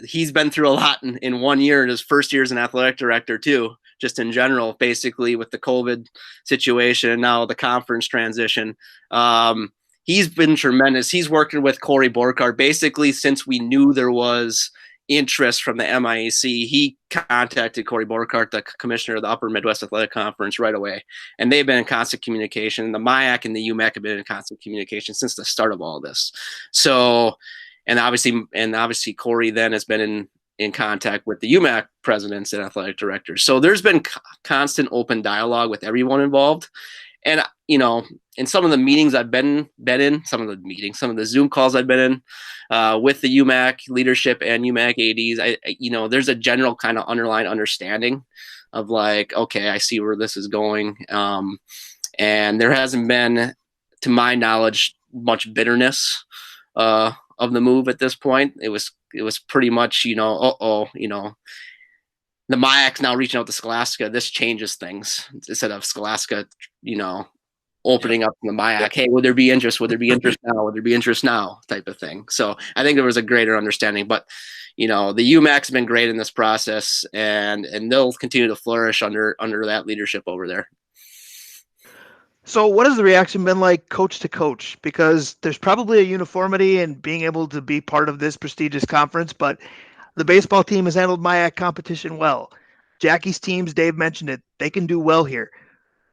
He's been through a lot in 1 year, and his first year as an athletic director too, just in general, basically with the COVID situation, now the conference transition. He's been tremendous. He's working with Corey Borkart basically since we knew there was interest from the MIAC. He contacted Corey Borkart, the commissioner of the Upper Midwest Athletic Conference, right away, and they've been in constant communication. The MIAC and the UMAC have been in constant communication since the start of all this. So, and obviously Corey then has been in contact with the UMAC presidents and athletic directors. So there's been constant open dialogue with everyone involved. And, in some of the meetings I've been in, some of the Zoom calls I've been in with the UMAC leadership and UMAC ADs, there's a general kind of underlying understanding of like, okay, I see where this is going. And there hasn't been, to my knowledge, much bitterness of the move at this point. It was pretty much, the MIAC's now reaching out to Scholastica. This changes things instead of Scholastica, opening up the MIAC. Hey, would there be interest? Would there be interest now? Would there be interest now? Type of thing. So I think there was a greater understanding. But the UMAC's been great in this process, and they'll continue to flourish under that leadership over there. So what has the reaction been like coach to coach? Because there's probably a uniformity in being able to be part of this prestigious conference, but the baseball team has handled MIAC competition well. Jackie's teams, Dave mentioned it, they can do well here.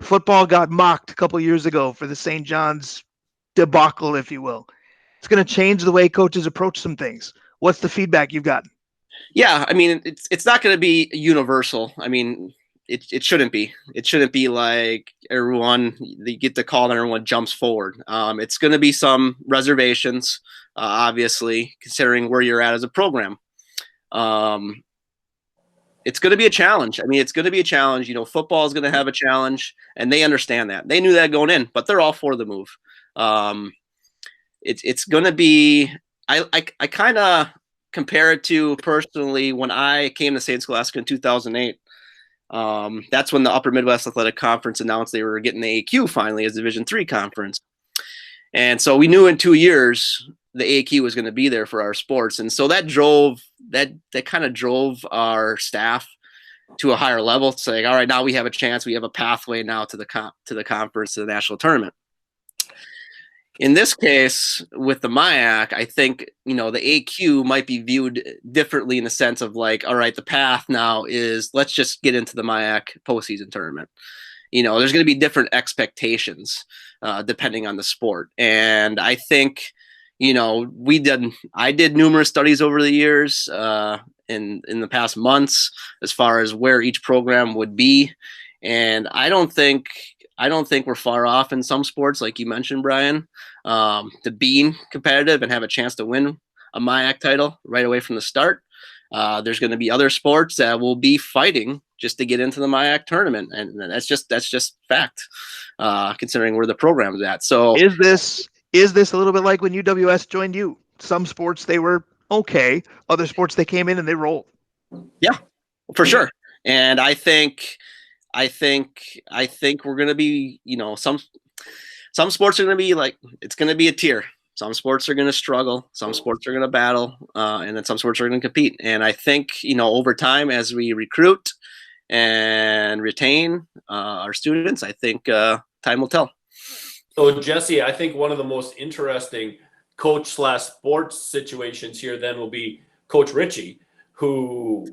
Football got mocked a couple years ago for the St. John's debacle, if you will. It's going to change the way coaches approach some things. What's the feedback you've gotten? Yeah, I mean, it's not going to be universal. I mean, it shouldn't be. It shouldn't be like you get the call and everyone jumps forward. It's going to be some reservations, obviously, considering where you're at as a program. It's going to be a challenge. I mean, it's going to be a challenge. Football is going to have a challenge, and they understand that. They knew that going in, but they're all for the move. It's going to be. I kind of compare it to personally when I came to St. Scholastica in 2008. That's when the Upper Midwest Athletic Conference announced they were getting the AQ finally as Division III conference, and so we knew in 2 years the AQ was going to be there for our sports. And so that kind of drove our staff to a higher level. It's like, all right, now we have a chance. We have a pathway now to the conference, to the national tournament. In this case, with the MIAC, I think, the AQ might be viewed differently in the sense of like, all right, the path now is let's just get into the MIAC postseason tournament. There's going to be different expectations depending on the sport. And I think, I did numerous studies over the years in the past months as far as where each program would be. And I don't think we're far off in some sports, like you mentioned, Brian, to being competitive and have a chance to win a MIAC title right away from the start. There's going to be other sports that will be fighting just to get into the MIAC tournament. And that's just fact, considering where the program is at. So is this a little bit like when UWS joined you? Some sports they were okay, other sports they came in and they rolled. Yeah, for sure. And I think we're going to be, some sports are going to be like, it's going to be a tier. Some sports are going to struggle. Some sports are going to battle. And then some sports are going to compete. And I think, over time, as we recruit and retain our students, I think time will tell. So, Jesse, I think one of the most interesting coach/sports situations here then will be Coach Ritchie, who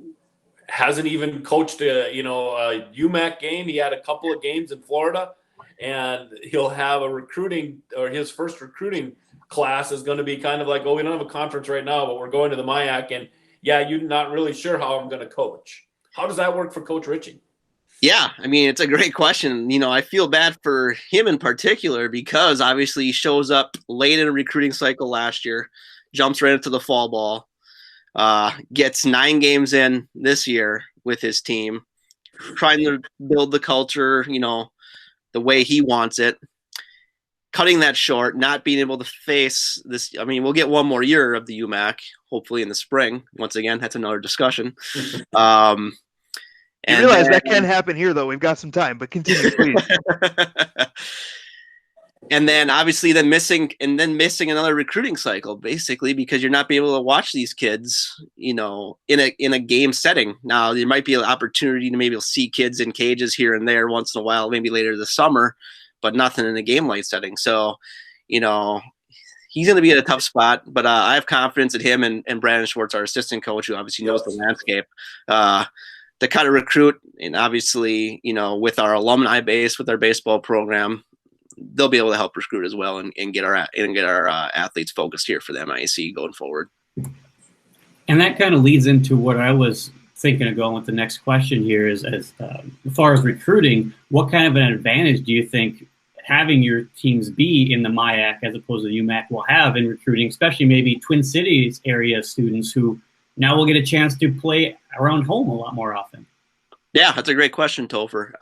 hasn't even coached a UMAC game. He had a couple of games in Florida, and he'll have his first recruiting class is going to be kind of like, we don't have a conference right now, but we're going to the MIAC, and you're not really sure how I'm going to coach. How does that work for Coach Ritchie? Yeah, I mean, it's a great question. I feel bad for him in particular because obviously he shows up late in a recruiting cycle last year, jumps right into the fall ball, gets 9 games in this year with his team, trying to build the culture, the way he wants it, cutting that short, not being able to face this. I mean, we'll get one more year of the UMAC, hopefully in the spring. Once again, that's another discussion. You realize that can happen here, though. We've got some time, but continue, please. and then obviously then missing another recruiting cycle, basically, because you're not being able to watch these kids, in a game setting. Now there might be an opportunity to maybe see kids in cages here and there once in a while, maybe later this summer, but nothing in a game light setting. So, he's going to be in a tough spot, but I have confidence in him and Brandon Schwartz, our assistant coach, who obviously knows the landscape, to kind of recruit. And obviously, with our alumni base, with our baseball program, they'll be able to help recruit as well and get our athletes focused here for the MIAC going forward. And that kind of leads into what I was thinking of going with the next question here is, as far as recruiting, what kind of an advantage do you think having your teams be in the MIAC as opposed to the UMAC will have in recruiting, especially maybe Twin Cities area students who now will get a chance to play around home a lot more often? Yeah, that's a great question, Topher.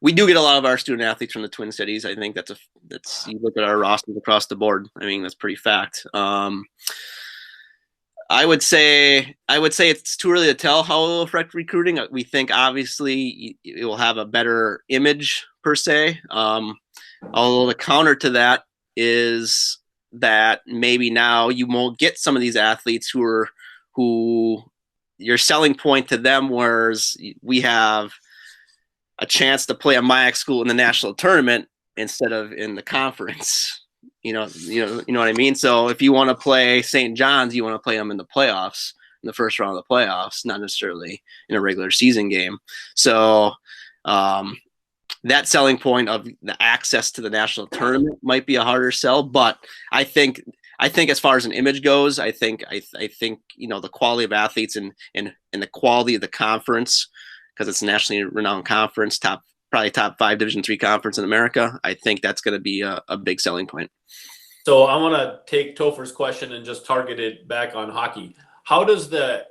We do get a lot of our student athletes from the Twin Cities. I think that's you look at our rosters across the board. I mean, that's pretty fact. I would say it's too early to tell how it will affect recruiting. We think obviously it will have a better image per se. Although the counter to that is that maybe now you won't get some of these athletes who your selling point to them, whereas we have a chance to play a MIAC school in the national tournament instead of in the conference. You know what I mean? So if you want to play St. John's, you want to play them in the playoffs, in the first round of the playoffs, not necessarily in a regular season game. So that selling point of the access to the national tournament might be a harder sell, but I think as far as an image goes, I think the quality of athletes and the quality of the conference, because it's a nationally renowned conference, probably top 5 Division III conference in America. I think that's going to be a big selling point. So I want to take Topher's question and just target it back on hockey. How does the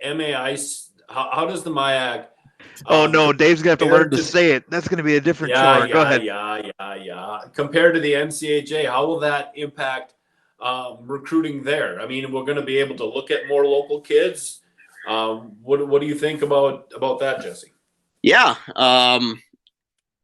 how does the MIAC? Oh no, Dave's gonna have to learn to say it. That's gonna be a different chore. Go ahead. Yeah. Compared to the NCHA, how will that impact recruiting there? I mean, we're going to be able to look at more local kids. What do you think about that, Jesse? Yeah,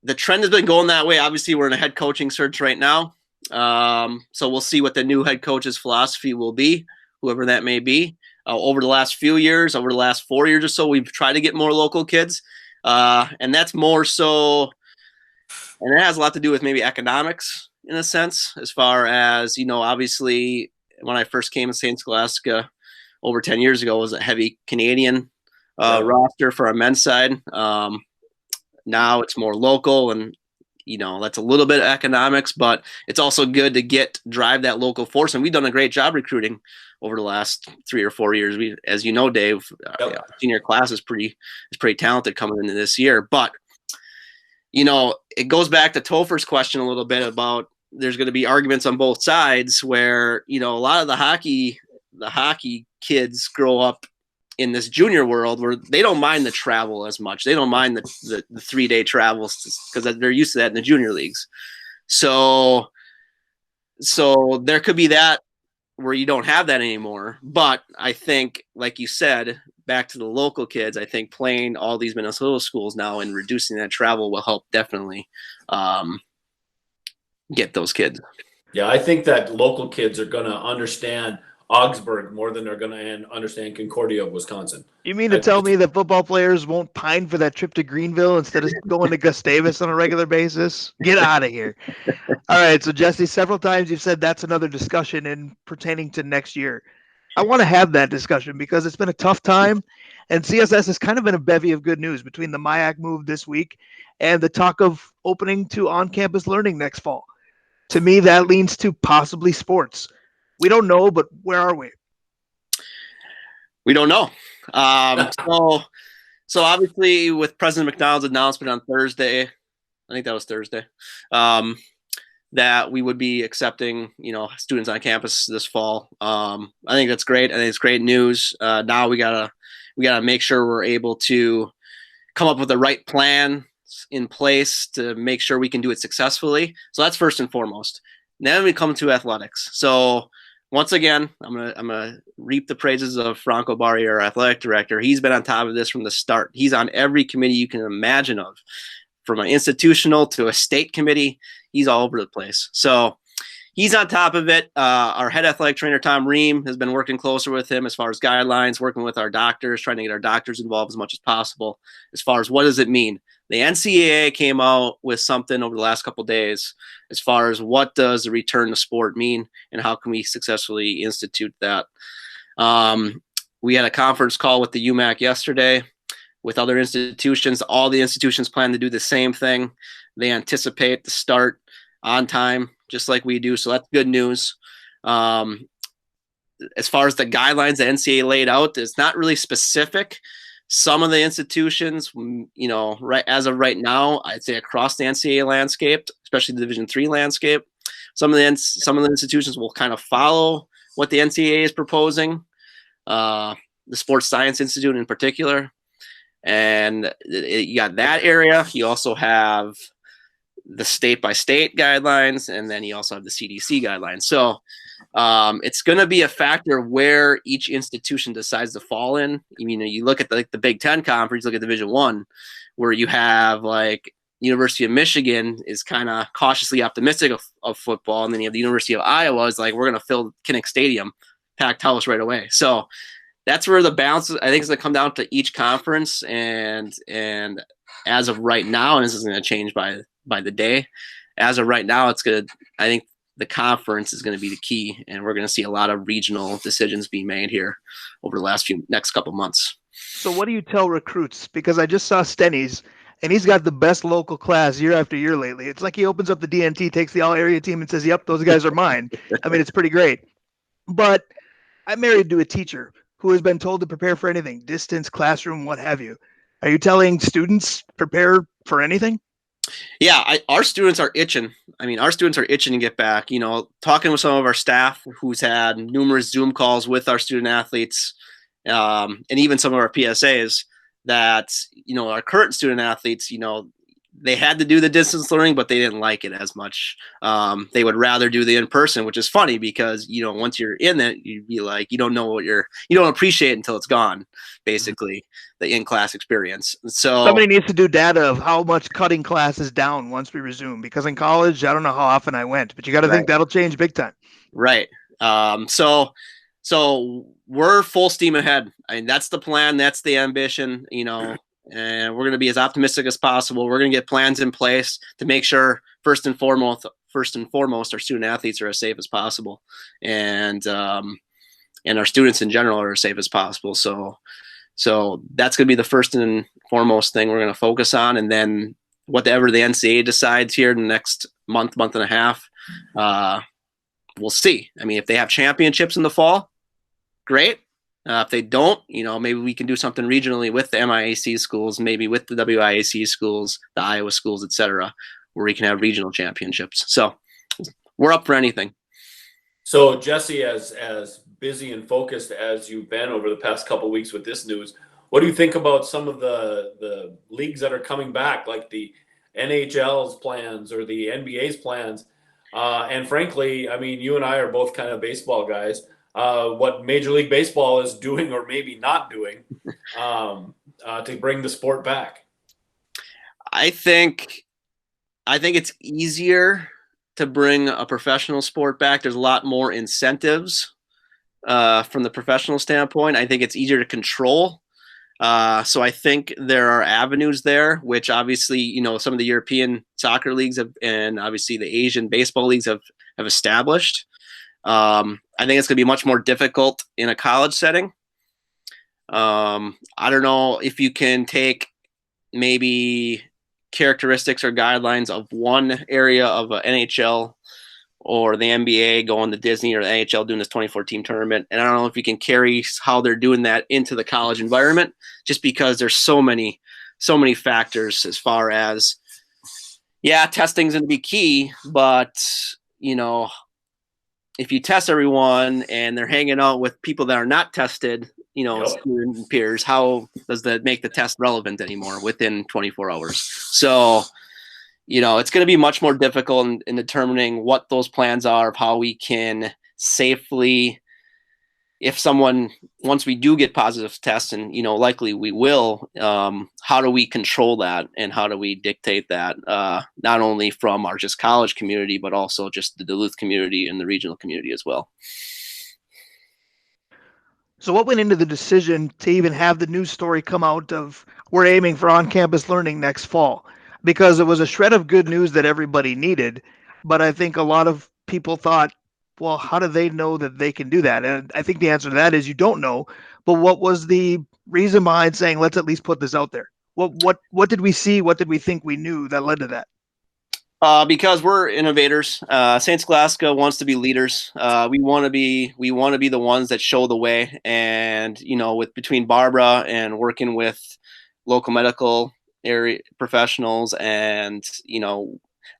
the trend has been going that way. Obviously, we're in a head coaching search right now, so we'll see what the new head coach's philosophy will be, whoever that may be. Over the last few years, over the last 4 years or so, we've tried to get more local kids, and that's more so, and it has a lot to do with maybe economics in a sense, as far as, obviously when I first came to St. Scholastica over 10 years ago, it was a heavy Canadian roster for our men's side. Now it's more local, and that's a little bit of economics, but it's also good to drive that local force. And we've done a great job recruiting over the last 3 or 4 years. As you know, Dave, senior class is pretty talented coming into this year. But it goes back to Topher's question a little bit about there's going to be arguments on both sides where a lot of the hockey kids grow up in this junior world where they don't mind the travel as much. They don't mind the 3-day travels because they're used to that in the junior leagues. So there could be that where you don't have that anymore. But I think, like you said, back to the local kids, I think playing all these Minnesota schools now and reducing that travel will help definitely get those kids. Yeah, I think that local kids are going to understand Augsburg more than they're going to understand Concordia, Wisconsin. You mean to tell me that football players won't pine for that trip to Greenville instead of going to Gustavus on a regular basis? Get out of here. All right, so Jesse, several times you've said that's another discussion in pertaining to next year. I want to have that discussion because it's been a tough time, and CSS has kind of been a bevy of good news between the MIAC move this week and the talk of opening to on-campus learning next fall. To me, that leans to possibly sports. We don't know, but where are we? We don't know. So obviously with President McDonald's announcement on Thursday, I think that was Thursday, that we would be accepting, students on campus this fall. I think that's great. I think it's great news. Now we gotta make sure we're able to come up with the right plan in place to make sure we can do it successfully. So that's first and foremost. Then we come to athletics. So once again, I'm gonna reap the praises of Franco Bari, our athletic director. He's been on top of this from the start. He's on every committee you can imagine of, from an institutional to a state committee. He's all over the place. So he's on top of it. Our head athletic trainer, Tom Ream, has been working closer with him as far as guidelines, working with our doctors, trying to get our doctors involved as much as possible as far as what does it mean. The NCAA came out with something over the last couple of days as far as what does the return to sport mean and how can we successfully institute that. We had a conference call with the MIAC yesterday with other institutions. All the institutions plan to do the same thing. They anticipate the start on time, just like we do. So that's good news. As far as the guidelines the NCAA laid out, it's not really specific. Some of the institutions, right as of right now, I'd say across the NCAA landscape, especially the Division III landscape, some of the institutions will kind of follow what the NCAA is proposing. The Sports Science Institute in particular. And you got that area. You also have the state-by-state guidelines, and then you also have the CDC guidelines. So it's going to be a factor where each institution decides to fall in. You look at the Big Ten Conference, look at Division I, where you have like University of Michigan is kind of cautiously optimistic of football, and then you have the University of Iowa is like, we're going to fill Kinnick Stadium, packed house right away. So that's where the balance, I think, is going to come down to each conference. And as of right now, and this is going to change by the day, as of right now, I think the conference is going to be the key. And we're going to see a lot of regional decisions being made here over the next couple months. So what do you tell recruits? Because I just saw Stenny's, and he's got the best local class year after year lately. It's like he opens up the DNT, takes the all-area team, and says, yep, those guys are mine. I mean, it's pretty great. But I'm married to a teacher who has been told to prepare for anything, distance, classroom, what have you. Are you telling students prepare for anything? Yeah, our students are itching. Our students are itching to get back. Talking with some of our staff who's had numerous Zoom calls with our student athletes, and even some of our PSAs that, our current student athletes, they had to do the distance learning, but they didn't like it as much. They would rather do the in-person, which is funny because, once you're in it, you'd be like, you don't appreciate it until it's gone, basically, the in-class experience. So somebody needs to do data of how much cutting classes down once we resume, because in college, I don't know how often I went, but you got to think that'll change big time. Right. So we're full steam ahead. That's the plan. That's the ambition, and we're going to be as optimistic as possible. We're going to get plans in place to make sure first and foremost, our student athletes are as safe as possible, and our students in general are as safe as possible. So that's going to be the first and foremost thing we're going to focus on, and then whatever the NCAA decides here in the next month and a half, we'll see. If they have championships in the fall, great. If they don't, maybe we can do something regionally with the MIAC schools, maybe with the WIAC schools, the Iowa schools, etc., where we can have regional championships. So we're up for anything. So Jesse, as busy and focused as you've been over the past couple of weeks with this news, what do you think about some of the leagues that are coming back, like the NHL's plans or the NBA's plans? And frankly, you and I are both kind of baseball guys. What Major League Baseball is doing or maybe not doing to bring the sport back? I think it's easier to bring a professional sport back. There's a lot more incentives from the professional standpoint. I think it's easier to control. So I think there are avenues there, which obviously, some of the European soccer leagues and obviously the Asian baseball leagues have established. I think it's going to be much more difficult in a college setting. I don't know if you can take maybe characteristics or guidelines of one area of an NHL or the NBA going to Disney or the NHL doing this 24-team tournament. And I don't know if you can carry how they're doing that into the college environment, just because there's so many factors as far as, testing's going to be key, but, if you test everyone and they're hanging out with people that are not tested, student peers, how does that make the test relevant anymore within 24 hours? So, it's going to be much more difficult in determining what those plans are of how we can safely if someone, once we do get positive tests, and likely we will, how do we control that, and how do we dictate that, not only from our just college community, but also just the Duluth community and the regional community as well. So what went into the decision to even have the news story come out of we're aiming for on-campus learning next fall? Because it was a shred of good news that everybody needed, but I think a lot of people thought, well, how do they know that they can do that? And I think the answer to that is you don't know. But what was the reason behind saying let's at least put this out there? What did we see? What did we think we knew that led to that? Because we're innovators. St. Scholastica wants to be leaders. We want to be the ones that show the way. And between Barbara and working with local medical area professionals, and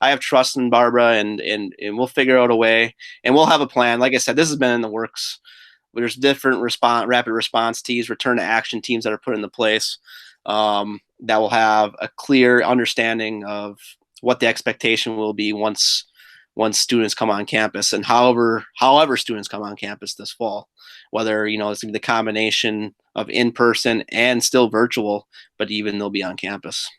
I have trust in Barbara, and we'll figure out a way, and we'll have a plan. Like I said, this has been in the works. There's different rapid response teams, return to action teams that are put into place, that will have a clear understanding of what the expectation will be once students come on campus, and however students come on campus this fall, whether it's going to be the combination of in-person and still virtual, but even they'll be on campus.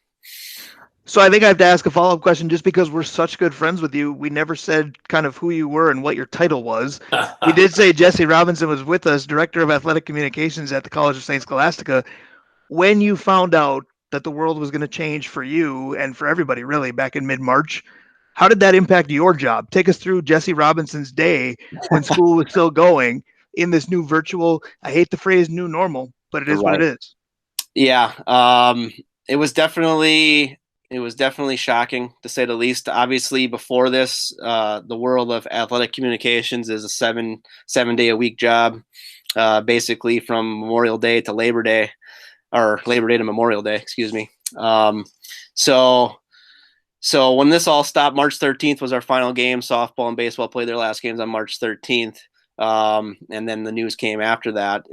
So I think I have to ask a follow-up question, just because we're such good friends with you. We never said kind of who you were and what your title was. We did say Jesse Robinson was with us, Director of Athletic Communications at the College of St. Scholastica. When you found out that the world was going to change for you and for everybody really back in mid-March, how did that impact your job? Take us through Jesse Robinson's day when school was still going in this new virtual, I hate the phrase new normal, but it is what it is. Yeah. It was definitely shocking, to say the least. Obviously, before this, the world of athletic communications is a seven day a week job, basically from Memorial Day to Labor Day, or Labor Day to Memorial Day, excuse me. So when this all stopped, March 13th was our final game. Softball and baseball played their last games on March 13th. And then the news came after that.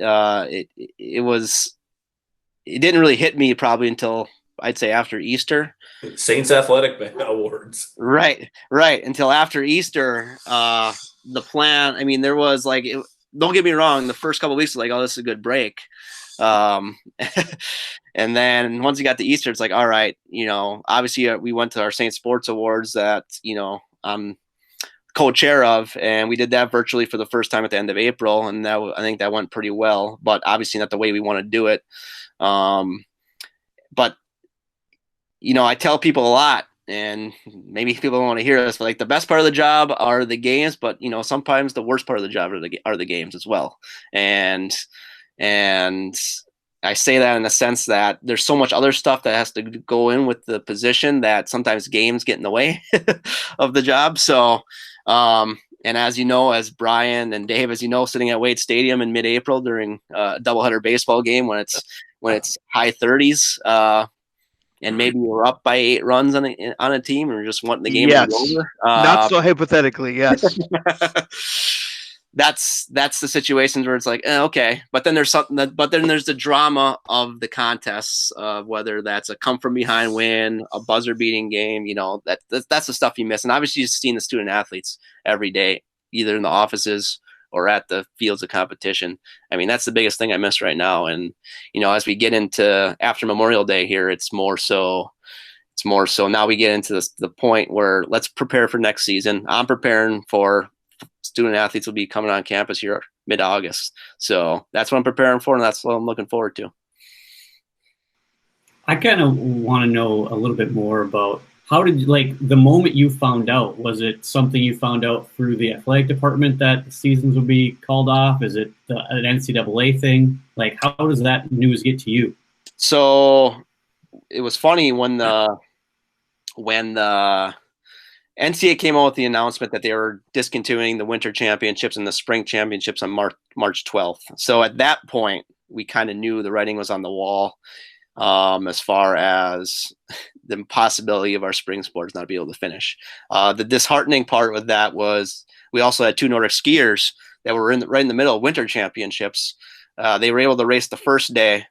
It didn't really hit me probably until, I'd say, after Easter. Saints Athletic Awards. Right. Until after Easter, the plan, I mean, there was don't get me wrong, the first couple of weeks was like, oh, this is a good break. And then once you got to Easter, it's like, all right, obviously we went to our Saint Sports Awards that, I'm co-chair of, and we did that virtually for the first time at the end of April. And I think that went pretty well, but obviously not the way we want to do it. But I tell people a lot, and maybe people don't want to hear this, but the best part of the job are the games, but sometimes the worst part of the job are the games as well. And I say that in the sense that there's so much other stuff that has to go in with the position that sometimes games get in the way of the job. So, and as as Brian and Dave, sitting at Wade Stadium in mid-April during a doubleheader baseball game when it's high 30s, and maybe we're up by 8 runs on a team, and we're just wanting the game to be over. Not so hypothetically, yes. That's the situations where it's like, okay, but then there's the drama of the contests, whether that's a come from behind win, a buzzer beating game. That's the stuff you miss. And obviously, you've seen the student athletes every day, either in the offices or at the fields of competition. I mean, that's the biggest thing I miss right now. And as we get into after Memorial Day here, it's more so now we get into the point where let's prepare for next season. I'm preparing for student athletes will be coming on campus here mid-August. So that's what I'm preparing for, and that's what I'm looking forward to. I kind of want to know a little bit more about how did the moment you found out, was it something you found out through the athletic department that the seasons would be called off? Is it an NCAA thing? How does that news get to you? So it was funny when the NCAA came out with the announcement that they were discontinuing the winter championships and the spring championships on March 12th. So at that point, we kind of knew the writing was on the wall, as far as the possibility of our spring sports not be able to finish. The disheartening part with that was we also had 2 Nordic skiers that were right in the middle of winter championships. They were able to race the first day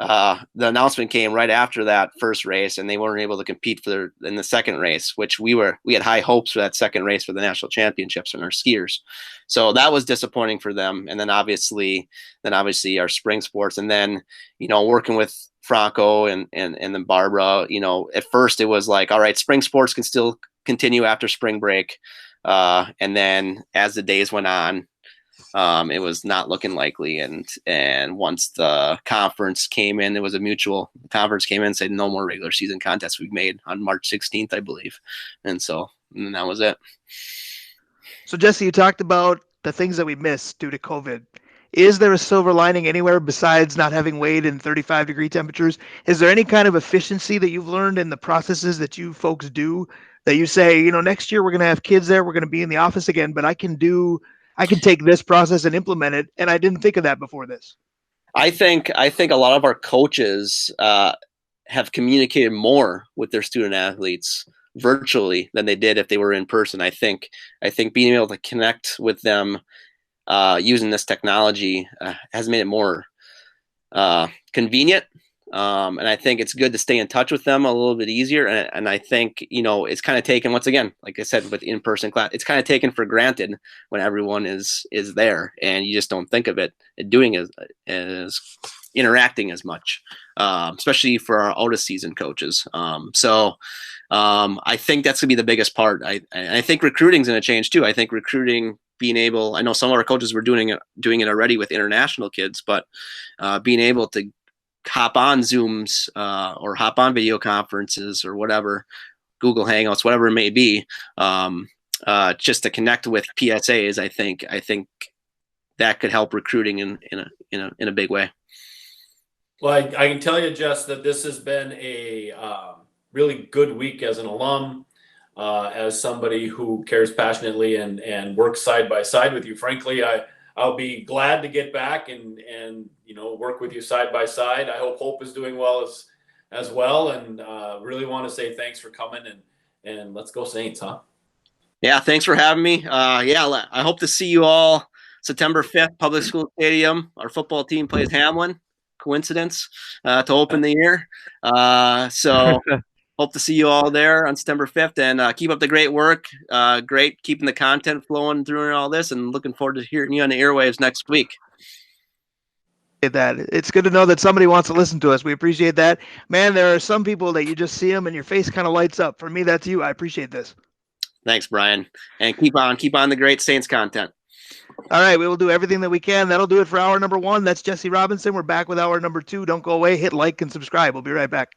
the announcement came right after that first race, and they weren't able to compete in the second race, which we had high hopes for that second race for the national championships and our skiers. So that was disappointing for them. And then obviously our spring sports, and then, working with Franco and then Barbara, at first it was like, all right, spring sports can still continue after spring break. And then as the days went on, it was not looking likely. And once the conference came in, it was a mutual conference came in and said no more regular season contests we made on March 16th, I believe. And that was it. So Jesse, you talked about the things that we missed due to COVID. Is there a silver lining anywhere besides not having weighed in 35-degree temperatures? Is there any kind of efficiency that you've learned in the processes that you folks do that you say, next year we're going to have kids there, we're going to be in the office again, but I can take this process and implement it, and I didn't think of that before this? I think a lot of our coaches have communicated more with their student athletes virtually than they did if they were in person. I think being able to connect with them using this technology has made it more convenient. And I think it's good to stay in touch with them a little bit easier. And I think, it's kind of taken, once again, like I said, with in-person class, it's kind of taken for granted when everyone is there, and you just don't think of it doing as interacting as much, especially for our out of season coaches. So I think that's gonna be the biggest part. I think recruiting's going to change too. I think recruiting, being able, I know some of our coaches were doing it already with international kids, but being able to hop on Zooms or hop on video conferences or whatever, Google Hangouts, whatever it may be, just to connect with PSAs. I think that could help recruiting in a big way. Well, I can tell you, Jess, that this has been a really good week as an alum, as somebody who cares passionately and works side by side with you. Frankly, I'll be glad to get back and work with you side by side. I hope Hope is doing well as well, and really want to say thanks for coming, and let's go Saints, huh? Yeah, thanks for having me. I hope to see you all September 5th, Public School Stadium. Our football team plays Hamlin. Coincidence to open the year. So hope to see you all there on September 5th, and keep up the great work. Great keeping the content flowing through all this, and looking forward to hearing you on the airwaves next week. That it's good to know that somebody wants to listen to us. We appreciate that, man. There are some people that you just see them and your face kind of lights up. For me, that's you. I appreciate this. Thanks, Brian, and keep on the great Saints content. All right, we will do everything that we can. That'll do it for hour number 1. That's Jesse Robinson. We're back with hour number 2. Don't go away. Hit like and subscribe. We'll be right back.